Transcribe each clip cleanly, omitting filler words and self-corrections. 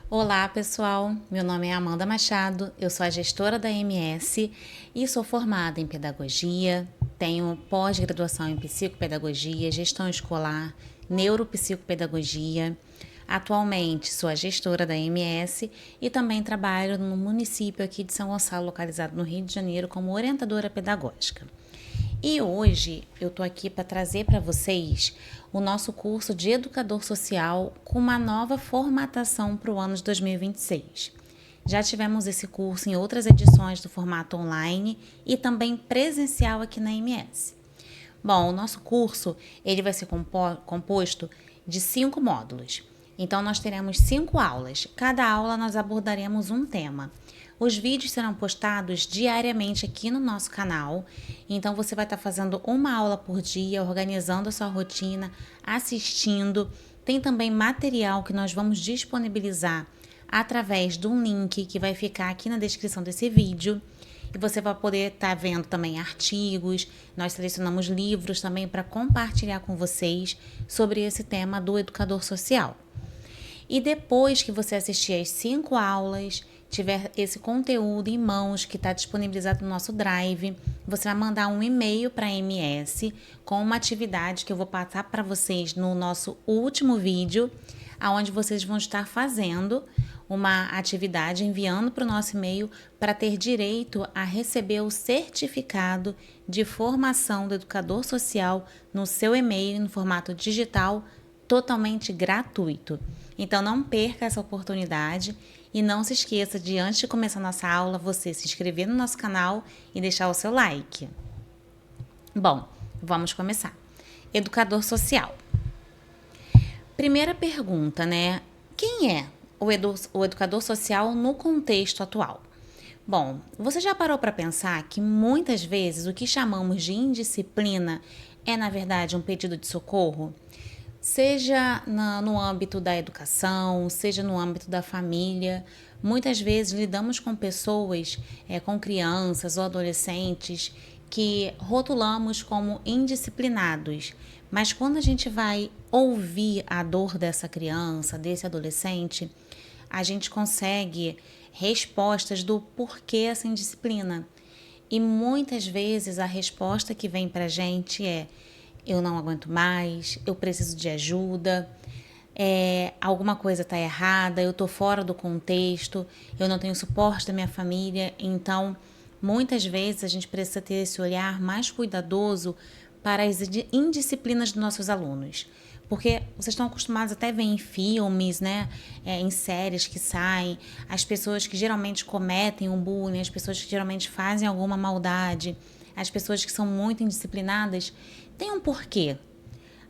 Olá, pessoal. Meu nome é Amanda Machado, eu sou a gestora da MS e sou formada em pedagogia, tenho pós-graduação em psicopedagogia, gestão escolar, neuropsicopedagogia. Atualmente sou a gestora da MS e também trabalho no município aqui de São Gonçalo, localizado no Rio de Janeiro, como orientadora pedagógica. E hoje eu tô aqui para trazer para vocês o nosso curso de educador social com uma nova formatação para o ano de 2026. Já tivemos esse curso em outras edições do formato online e também presencial aqui na MS. Bom, o nosso curso ele vai ser composto de 5 módulos. Então, nós teremos 5 aulas. Cada aula nós abordaremos um tema. Os vídeos serão postados diariamente aqui no nosso canal. Então, você vai estar fazendo uma aula por dia, organizando a sua rotina, assistindo. Tem também material que nós vamos disponibilizar através de um link que vai ficar aqui na descrição desse vídeo. E você vai poder estar vendo também artigos, nós selecionamos livros também para compartilhar com vocês sobre esse tema do educador social. E depois que você assistir as 5 aulas, tiver esse conteúdo em mãos que está disponibilizado no nosso Drive, você vai mandar um e-mail para a MS com uma atividade que eu vou passar para vocês no nosso último vídeo, onde vocês vão estar fazendo uma atividade, enviando para o nosso e-mail para ter direito a receber o certificado de formação do educador social no seu e-mail, no formato digital, totalmente gratuito. Então não perca essa oportunidade e não se esqueça de, antes de começar a nossa aula, você se inscrever no nosso canal e deixar o seu like. Bom, vamos começar. Educador social. Primeira pergunta, né? Quem é o educador social no contexto atual? Bom, você já parou para pensar que muitas vezes o que chamamos de indisciplina é, na verdade, um pedido de socorro? Seja no âmbito da educação, seja no âmbito da família, muitas vezes lidamos com pessoas, com crianças ou adolescentes que rotulamos como indisciplinados. Mas quando a gente vai ouvir a dor dessa criança, desse adolescente, a gente consegue respostas do porquê essa indisciplina. E muitas vezes a resposta que vem pra gente é: eu não aguento mais, eu preciso de ajuda, alguma coisa está errada, eu estou fora do contexto, eu não tenho suporte da minha família. Então, muitas vezes a gente precisa ter esse olhar mais cuidadoso para as indisciplinas dos nossos alunos. Porque vocês estão acostumados até a ver em filmes, né, em séries que saem, as pessoas que geralmente cometem um bullying, as pessoas que geralmente fazem alguma maldade, as pessoas que são muito indisciplinadas, tem um porquê.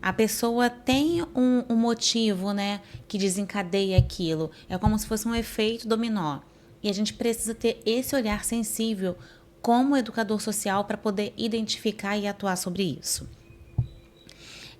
A pessoa tem um motivo, né, que desencadeia aquilo. É como se fosse um efeito dominó. E a gente precisa ter esse olhar sensível como educador social para poder identificar e atuar sobre isso.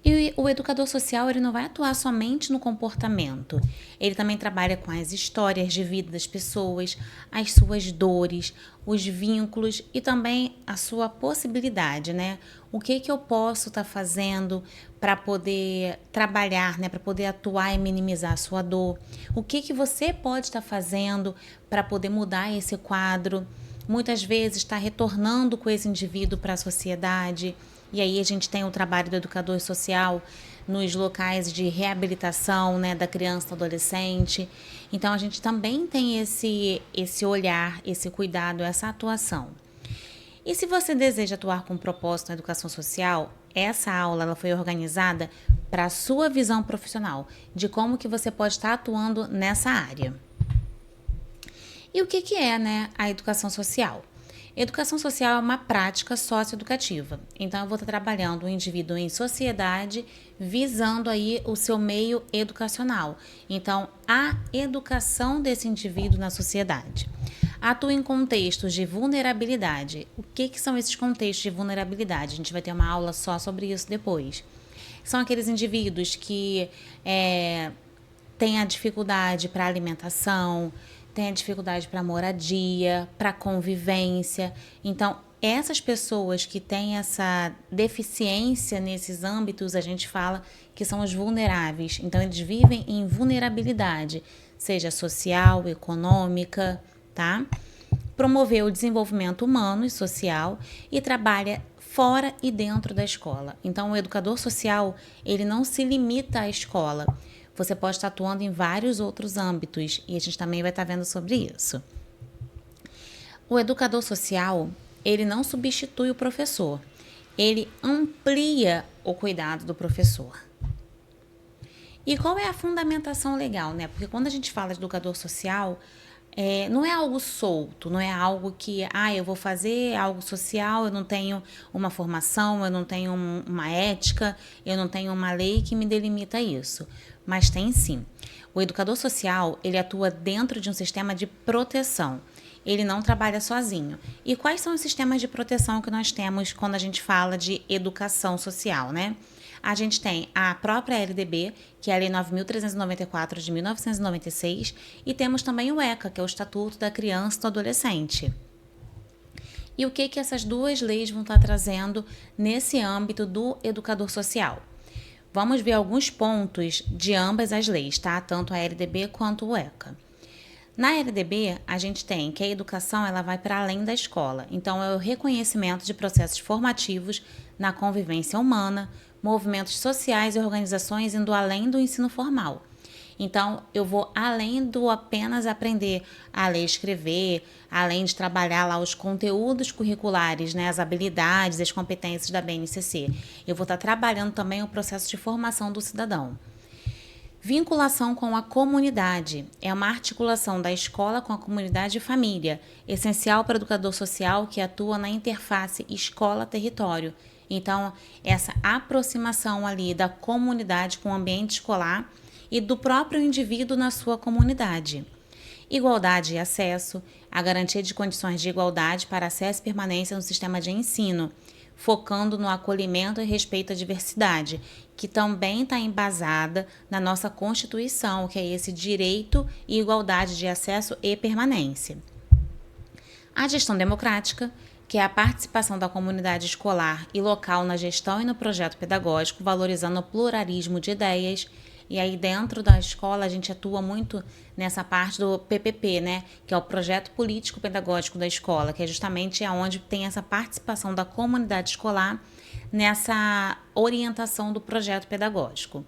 E o educador social, ele não vai atuar somente no comportamento. Ele também trabalha com as histórias de vida das pessoas, as suas dores, os vínculos e também a sua possibilidade, né? O que eu posso estar fazendo para poder trabalhar, né? Para poder atuar e minimizar a sua dor? O que você pode estar fazendo para poder mudar esse quadro? Muitas vezes está retornando com esse indivíduo para a sociedade. E aí a gente tem o trabalho do educador social nos locais de reabilitação, né, da criança e do adolescente. Então a gente também tem esse olhar, esse cuidado, essa atuação. E se você deseja atuar com propósito na educação social, essa aula ela foi organizada para a sua visão profissional, de como que você pode estar atuando nessa área. E o que é, né, a educação social? Educação social é uma prática socioeducativa. Então, eu vou estar trabalhando o indivíduo em sociedade, visando aí o seu meio educacional. Então, a educação desse indivíduo na sociedade. Atua em contextos de vulnerabilidade. O que são esses contextos de vulnerabilidade? A gente vai ter uma aula só sobre isso depois. São aqueles indivíduos que têm a dificuldade para alimentação, tem a dificuldade para moradia, para convivência. Então, essas pessoas que têm essa deficiência nesses âmbitos, a gente fala que são os vulneráveis. Então, eles vivem em vulnerabilidade, seja social, econômica, tá? Promover o desenvolvimento humano e social e trabalha fora e dentro da escola. Então, o educador social, ele não se limita à escola. Você pode estar atuando em vários outros âmbitos e a gente também vai estar vendo sobre isso. O educador social, ele não substitui o professor, ele amplia o cuidado do professor. E qual é a fundamentação legal, né? Porque quando a gente fala de educador social, não é algo solto, não é algo que, eu vou fazer algo social, eu não tenho uma formação, eu não tenho uma ética, eu não tenho uma lei que me delimita isso. Mas tem sim. O educador social, ele atua dentro de um sistema de proteção. Ele não trabalha sozinho. E quais são os sistemas de proteção que nós temos quando a gente fala de educação social, né? A gente tem a própria LDB, que é a Lei 9.394 de 1996, e temos também o ECA, que é o Estatuto da Criança e do Adolescente. E o que essas duas leis vão estar trazendo nesse âmbito do educador social? Vamos ver alguns pontos de ambas as leis, tá? Tanto a LDB quanto o ECA. Na LDB, a gente tem que a educação ela vai para além da escola. Então, é o reconhecimento de processos formativos na convivência humana, movimentos sociais e organizações indo além do ensino formal. Então, eu vou além do apenas aprender a ler e escrever, além de trabalhar lá os conteúdos curriculares, né, as habilidades, as competências da BNCC. Eu vou estar trabalhando também o processo de formação do cidadão. Vinculação com a comunidade é uma articulação da escola com a comunidade e família, essencial para o educador social que atua na interface escola-território. Então, essa aproximação ali da comunidade com o ambiente escolar e do próprio indivíduo na sua comunidade. Igualdade e acesso, a garantia de condições de igualdade para acesso e permanência no sistema de ensino, focando no acolhimento e respeito à diversidade, que também está embasada na nossa Constituição, que é esse direito e igualdade de acesso e permanência. A gestão democrática, que é a participação da comunidade escolar e local na gestão e no projeto pedagógico, valorizando o pluralismo de ideias. E aí dentro da escola a gente atua muito nessa parte do PPP, né, que é o projeto político pedagógico da escola, que é justamente onde tem essa participação da comunidade escolar nessa orientação do projeto pedagógico.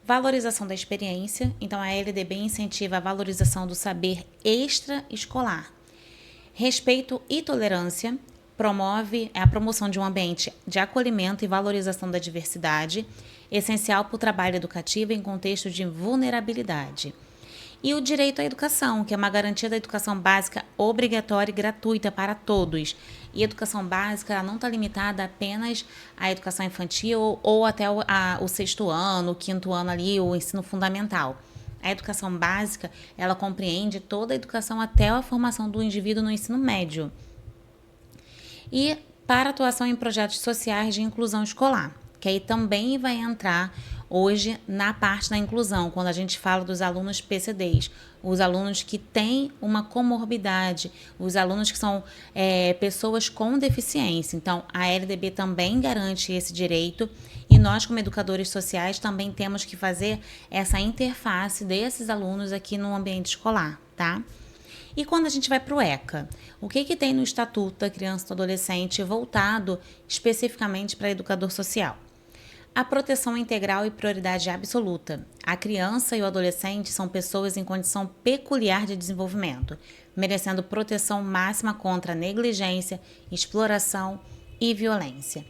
Valorização da experiência, então a LDB incentiva a valorização do saber extraescolar. Respeito e tolerância, promove a promoção de um ambiente de acolhimento e valorização da diversidade, essencial para o trabalho educativo em contexto de vulnerabilidade. E o direito à educação, que é uma garantia da educação básica obrigatória e gratuita para todos. E a educação básica ela não está limitada apenas à educação infantil ou até o 6º ano, o 5º ano ali, o ensino fundamental. A educação básica, ela compreende toda a educação até a formação do indivíduo no ensino médio. E para atuação em projetos sociais de inclusão escolar, que aí também vai entrar hoje na parte da inclusão, quando a gente fala dos alunos PCDs, os alunos que têm uma comorbidade, os alunos que são pessoas com deficiência. Então, a LDB também garante esse direito e nós, como educadores sociais, também temos que fazer essa interface desses alunos aqui no ambiente escolar, tá? E quando a gente vai para o ECA, o que tem no Estatuto da Criança e do Adolescente voltado especificamente para educador social? A proteção integral e prioridade absoluta. A criança e o adolescente são pessoas em condição peculiar de desenvolvimento, merecendo proteção máxima contra negligência, exploração e violência.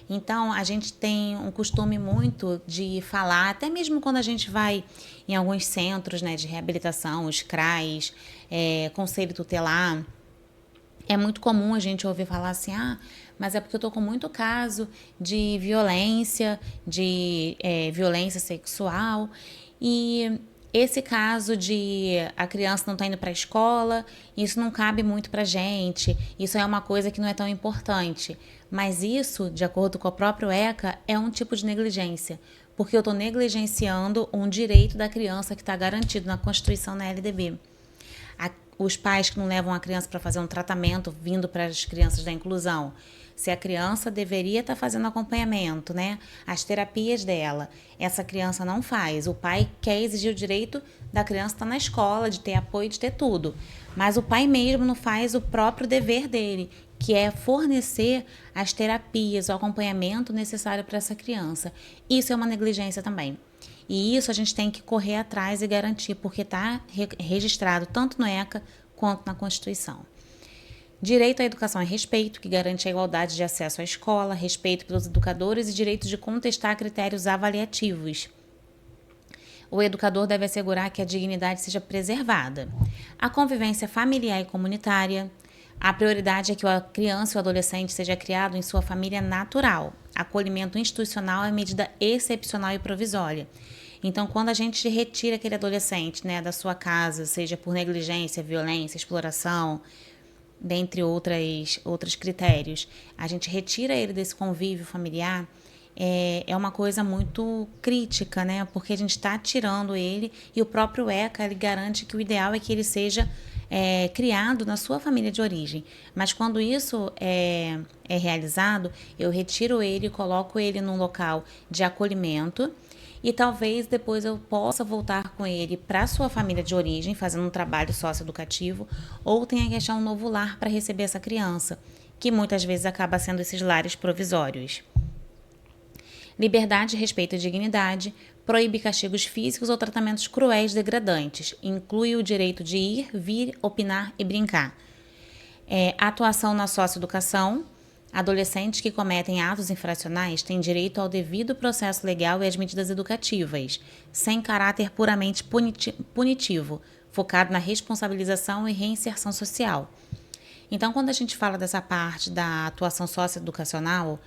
Então, a gente tem um costume muito de falar, até mesmo quando a gente vai em alguns centros, né, de reabilitação, os CRAs, Conselho Tutelar, é muito comum a gente ouvir falar assim, mas é porque eu tô com muito caso de violência, violência sexual, e esse caso de a criança não tá indo para a escola, isso não cabe muito pra gente, isso é uma coisa que não é tão importante. Mas isso, de acordo com o próprio ECA, é um tipo de negligência, porque eu estou negligenciando um direito da criança que está garantido na Constituição na LDB. Os pais que não levam a criança para fazer um tratamento vindo para as crianças da inclusão. Se a criança deveria estar fazendo acompanhamento, né? As terapias dela, essa criança não faz. O pai quer exigir o direito da criança estar na escola, de ter apoio, de ter tudo. Mas o pai mesmo não faz o próprio dever dele, que é fornecer as terapias, o acompanhamento necessário para essa criança. Isso é uma negligência também. E isso a gente tem que correr atrás e garantir, porque está registrado tanto no ECA quanto na Constituição. Direito à educação é respeito, que garante a igualdade de acesso à escola, respeito pelos educadores e direito de contestar critérios avaliativos. O educador deve assegurar que a dignidade seja preservada. A convivência familiar e comunitária. A prioridade é que a criança ou adolescente seja criado em sua família natural. Acolhimento institucional é medida excepcional e provisória. Então, quando a gente retira aquele adolescente, né, da sua casa, seja por negligência, violência, exploração, dentre outros critérios, a gente retira ele desse convívio familiar, é uma coisa muito crítica, né? Porque a gente está tirando ele e o próprio ECA ele garante que o ideal é que ele seja criado na sua família de origem. Mas quando isso é realizado, eu retiro ele e coloco ele num local de acolhimento e talvez depois eu possa voltar com ele para sua família de origem, fazendo um trabalho socioeducativo, ou tenha que achar um novo lar para receber essa criança, que muitas vezes acaba sendo esses lares provisórios. Liberdade, respeito e dignidade, proíbe castigos físicos ou tratamentos cruéis degradantes, inclui o direito de ir, vir, opinar e brincar. Atuação na socioeducação. Adolescentes que cometem atos infracionais têm direito ao devido processo legal e às medidas educativas, sem caráter puramente punitivo, focado na responsabilização e reinserção social. Então, quando a gente fala dessa parte da atuação socioeducacional,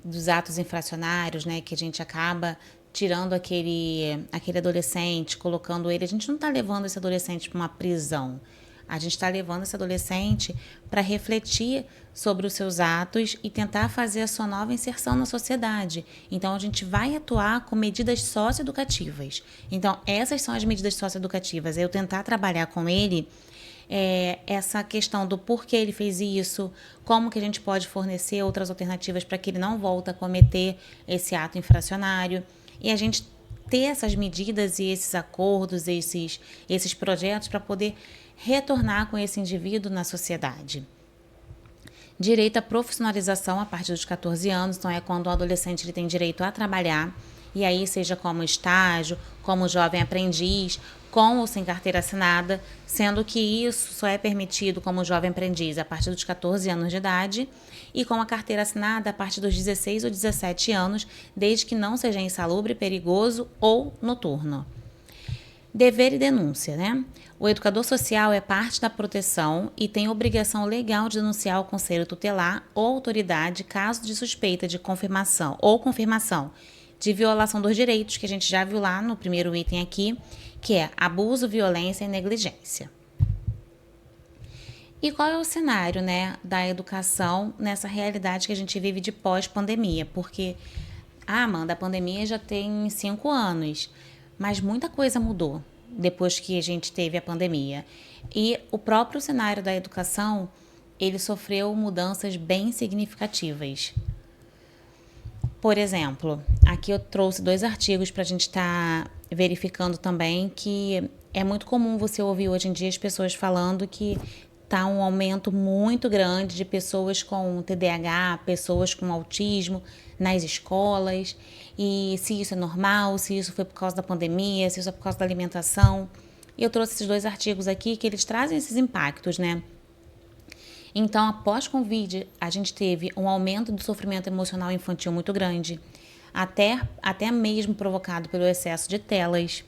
dos atos infracionários, né, que a gente acaba tirando aquele adolescente, colocando ele, a gente não está levando esse adolescente para uma prisão. A gente está levando esse adolescente para refletir sobre os seus atos e tentar fazer a sua nova inserção na sociedade. Então, a gente vai atuar com medidas socioeducativas. Então, essas são as medidas socioeducativas. Eu tentar trabalhar com ele essa questão do porquê ele fez isso, como que a gente pode fornecer outras alternativas para que ele não volte a cometer esse ato infracionário. E a gente ter essas medidas e esses acordos, esses projetos para poder retornar com esse indivíduo na sociedade. Direito à profissionalização a partir dos 14 anos, então é quando o adolescente ele tem direito a trabalhar, e aí seja como estágio, como jovem aprendiz, com ou sem carteira assinada, sendo que isso só é permitido como jovem aprendiz a partir dos 14 anos de idade e com a carteira assinada a partir dos 16 ou 17 anos, desde que não seja insalubre, perigoso ou noturno. Dever e denúncia, né? O educador social é parte da proteção e tem obrigação legal de denunciar ao conselho tutelar ou autoridade caso de suspeita de confirmação de violação dos direitos, que a gente já viu lá no primeiro item aqui, que é abuso, violência e negligência. E qual é o cenário, né, da educação nessa realidade que a gente vive de pós-pandemia? Porque, Amanda, a pandemia já tem 5 anos, mas muita coisa mudou depois que a gente teve a pandemia. E o próprio cenário da educação, ele sofreu mudanças bem significativas. Por exemplo, aqui eu trouxe 2 artigos para a gente estar verificando também que é muito comum você ouvir hoje em dia as pessoas falando que está um aumento muito grande de pessoas com TDAH, pessoas com autismo nas escolas, e se isso é normal, se isso foi por causa da pandemia, se isso é por causa da alimentação. E eu trouxe esses 2 artigos aqui que eles trazem esses impactos, né? Então, após Covid, a gente teve um aumento do sofrimento emocional infantil muito grande, até mesmo provocado pelo excesso de telas,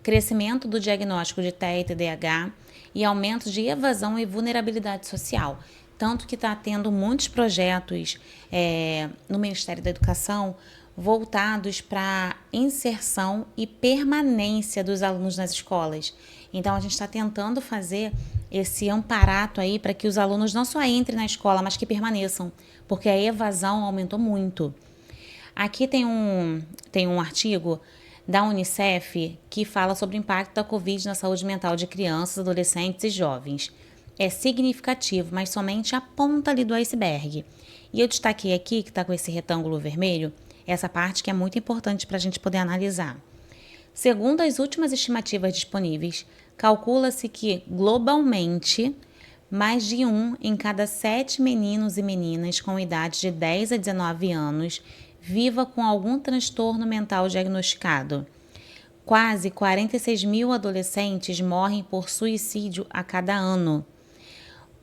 crescimento do diagnóstico de TEA e TDAH e aumento de evasão e vulnerabilidade social. Tanto que está tendo muitos projetos no Ministério da Educação voltados para inserção e permanência dos alunos nas escolas. Então, a gente está tentando fazer esse amparato aí para que os alunos não só entrem na escola, mas que permaneçam, porque a evasão aumentou muito. Aqui tem um artigo da Unicef que fala sobre o impacto da Covid na saúde mental de crianças, adolescentes e jovens. É significativo, mas somente a ponta ali do iceberg. E eu destaquei aqui, que está com esse retângulo vermelho, essa parte que é muito importante para a gente poder analisar. Segundo as últimas estimativas disponíveis, calcula-se que, globalmente, mais de 1 em cada 7 meninos e meninas com idade de 10 a 19 anos viva com algum transtorno mental diagnosticado. Quase 46 mil adolescentes morrem por suicídio a cada ano.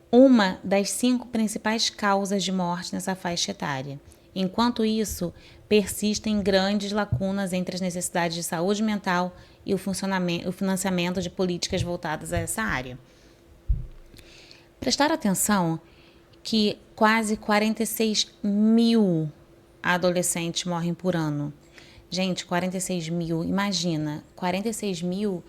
Uma das 5 principais causas de morte nessa faixa etária. Enquanto isso, persistem grandes lacunas entre as necessidades de saúde mental e o financiamento de políticas voltadas a essa área. Prestar atenção que quase 46 mil adolescentes morrem por ano. Gente, 46 mil, imagina, 46 mil,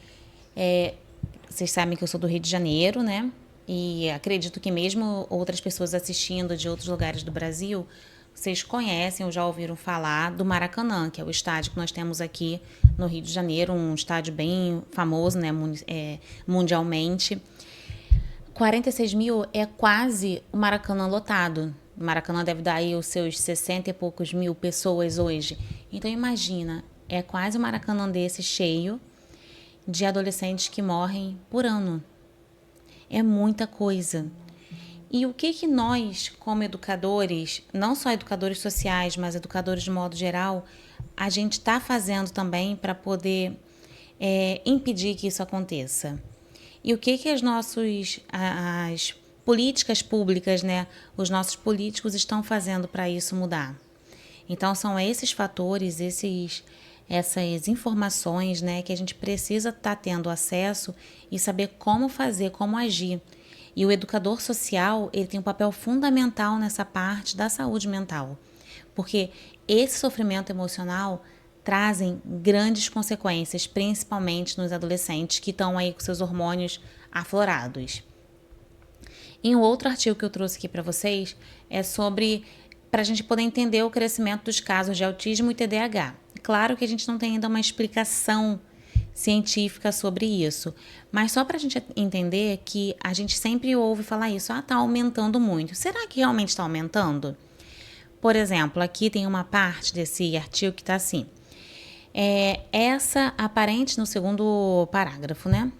vocês sabem que eu sou do Rio de Janeiro, né? E acredito que mesmo outras pessoas assistindo de outros lugares do Brasil, vocês conhecem ou já ouviram falar do Maracanã, que é o estádio que nós temos aqui no Rio de Janeiro, um estádio bem famoso, né, mundialmente. 46 mil é quase o Maracanã lotado. O Maracanã deve dar aí os seus 60 e poucos mil pessoas hoje. Então imagina, é quase o Maracanã desse cheio de adolescentes que morrem por ano. É muita coisa. E o que nós, como educadores, não só educadores sociais, mas educadores de modo geral, a gente está fazendo também para poder impedir que isso aconteça? E o que as políticas públicas, né, os nossos políticos estão fazendo para isso mudar? Então, são esses fatores, essas informações, né, que a gente precisa estar tendo acesso e saber como fazer, como agir. E o educador social, ele tem um papel fundamental nessa parte da saúde mental, porque esse sofrimento emocional trazem grandes consequências, principalmente nos adolescentes que estão aí com seus hormônios aflorados. E um outro artigo que eu trouxe aqui para vocês é sobre, para a gente poder entender o crescimento dos casos de autismo e TDAH. Claro que a gente não tem ainda uma explicação científica sobre isso, mas só para a gente entender que a gente sempre ouve falar isso, está aumentando muito. Será que realmente está aumentando? Por exemplo, aqui tem uma parte desse artigo que está assim, essa aparente, no segundo parágrafo, né?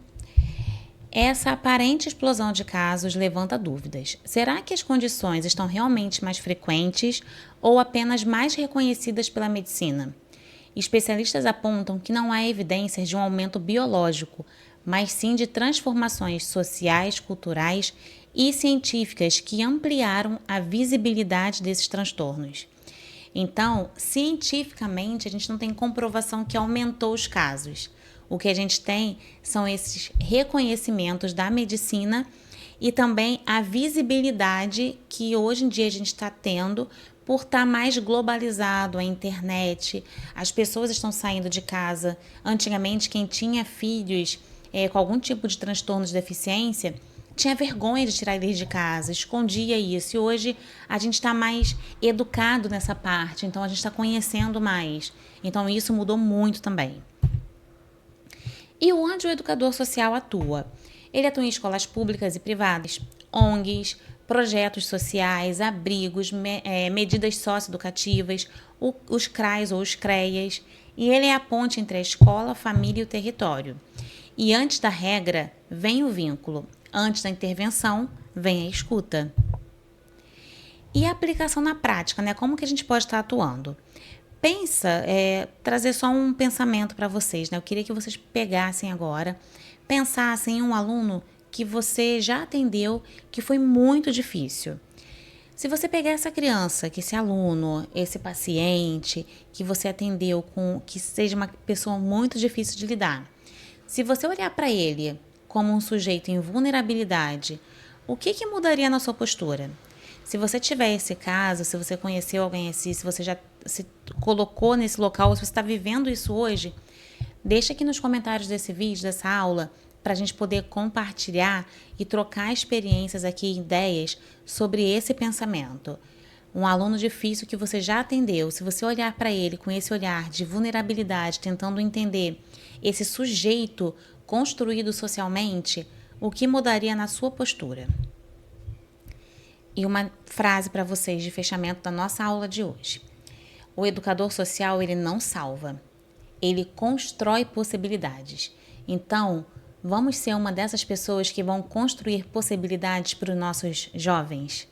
Essa aparente explosão de casos levanta dúvidas. Será que as condições estão realmente mais frequentes ou apenas mais reconhecidas pela medicina? Especialistas apontam que não há evidências de um aumento biológico, mas sim de transformações sociais, culturais e científicas que ampliaram a visibilidade desses transtornos. Então, cientificamente, a gente não tem comprovação que aumentou os casos. O que a gente tem são esses reconhecimentos da medicina e também a visibilidade que hoje em dia a gente está tendo por estar mais globalizado, a internet, as pessoas estão saindo de casa. Antigamente, quem tinha filhos com algum tipo de transtorno de deficiência tinha vergonha de tirar eles de casa, escondia isso. E hoje a gente está mais educado nessa parte, então a gente está conhecendo mais. Então isso mudou muito também. E onde o educador social atua? Ele atua em escolas públicas e privadas, ONGs, projetos sociais, abrigos, medidas socioeducativas, os CRAs ou os CREAs, e ele é a ponte entre a escola, a família e o território. E antes da regra, vem o vínculo. Antes da intervenção, vem a escuta. E a aplicação na prática, né? Como que a gente pode estar atuando? Pensa, trazer só um pensamento para vocês, né? Eu queria que vocês pegassem agora, pensassem em um aluno que você já atendeu, que foi muito difícil. Se você pegar essa criança, que esse aluno, esse paciente que você atendeu, que seja uma pessoa muito difícil de lidar, se você olhar para ele como um sujeito em vulnerabilidade, o que mudaria na sua postura? Se você tiver esse caso, se você conheceu alguém assim, se você já se colocou nesse local, se você está vivendo isso hoje, deixa aqui nos comentários desse vídeo, dessa aula, para a gente poder compartilhar e trocar experiências aqui, ideias sobre esse pensamento. um aluno difícil que você já atendeu, se você olhar para ele com esse olhar de vulnerabilidade, tentando entender esse sujeito construído socialmente, o que mudaria na sua postura? E uma frase para vocês de fechamento da nossa aula de hoje. O educador social, ele não salva, ele constrói possibilidades. Então, vamos ser uma dessas pessoas que vão construir possibilidades para os nossos jovens.